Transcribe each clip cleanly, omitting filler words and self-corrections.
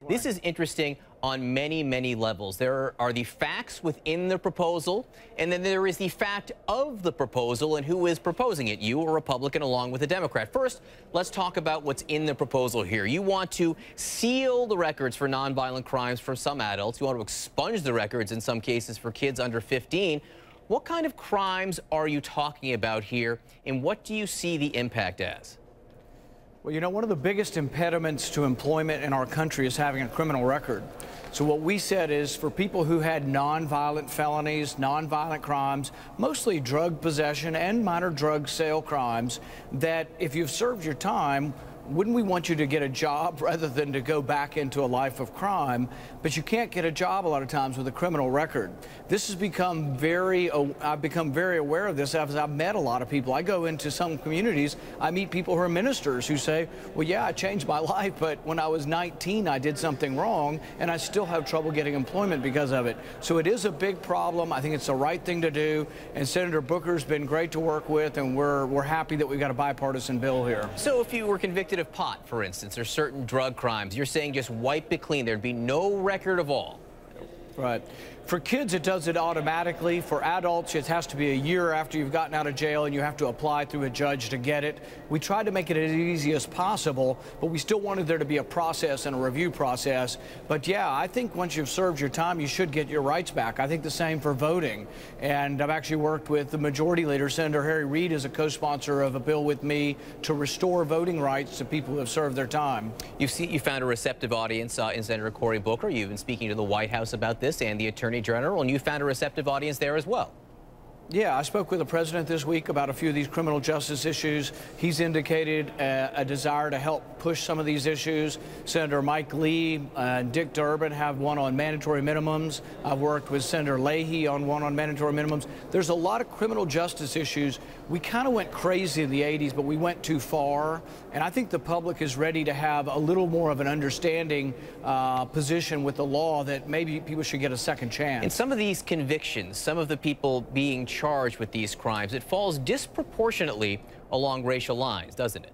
This is interesting on many, many levels. There are the facts within the proposal, and then there is the fact of the proposal and who is proposing it, you, a Republican, along with a Democrat. First, let's talk about what's in the proposal here. You want to seal the records for nonviolent crimes for some adults. You want to expunge the records in some cases for kids under 15. What kind of crimes are you talking about here, and what do you see the impact as? Well, you know, one of the biggest impediments to employment in our country is having a criminal record. So what we said is for people who had nonviolent felonies, nonviolent crimes, mostly drug possession and minor drug sale crimes, that if you've served your time, wouldn't we want you to get a job rather than to go back into a life of crime? But you can't get a job a lot of times with a criminal record. This has become I've become very aware of this as I've met a lot of people. I go into some communities, I meet people who are ministers who say, well, yeah, I changed my life, but when I was 19, I did something wrong, and I still have trouble getting employment because of it. So it is a big problem. I think it's the right thing to do, and Senator Booker's been great to work with, and we're happy that we've got a bipartisan bill here. So if you were convicted of pot, for instance, or certain drug crimes, you're saying just wipe it clean. There'd be no record of all. Right. For kids, it does it automatically. For adults, it has to be a year after you've gotten out of jail, and you have to apply through a judge to get it. We tried to make it as easy as possible, but we still wanted there to be a process and a review process. But yeah, I think once you've served your time, you should get your rights back. I think the same for voting. And I've actually worked with the Majority Leader, Senator Harry Reid, as a co-sponsor of a bill with me to restore voting rights to people who have served their time. You found a receptive audience in Senator Cory Booker. You've been speaking to the White House about this and the Attorney General, and you found a receptive audience there as well. Yeah, I spoke with the president this week about a few of these criminal justice issues. He's indicated a desire to help push some of these issues. Senator Mike Lee and Dick Durbin have one on mandatory minimums. I've worked with Senator Leahy on one on mandatory minimums. There's a lot of criminal justice issues. We kind of went crazy in the 80s, but we went too far. And I think the public is ready to have a little more of an understanding position with the law that maybe people should get a second chance. In some of these convictions, some of the people being charged with these crimes, it falls disproportionately along racial lines, doesn't it?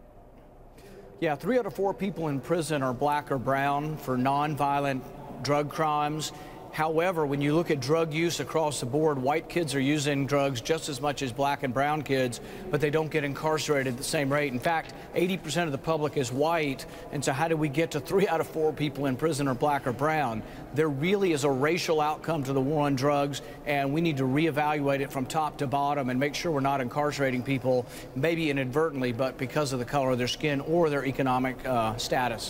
Yeah, 3 out of 4 people in prison are black or brown for nonviolent drug crimes. However, when you look at drug use across the board, white kids are using drugs just as much as black and brown kids, but they don't get incarcerated at the same rate. In fact, 80% of the public is white, and so how do we get to 3 out of 4 people in prison are black or brown? There really is a racial outcome to the war on drugs, and we need to reevaluate it from top to bottom and make sure we're not incarcerating people, maybe inadvertently, but because of the color of their skin or their economic status.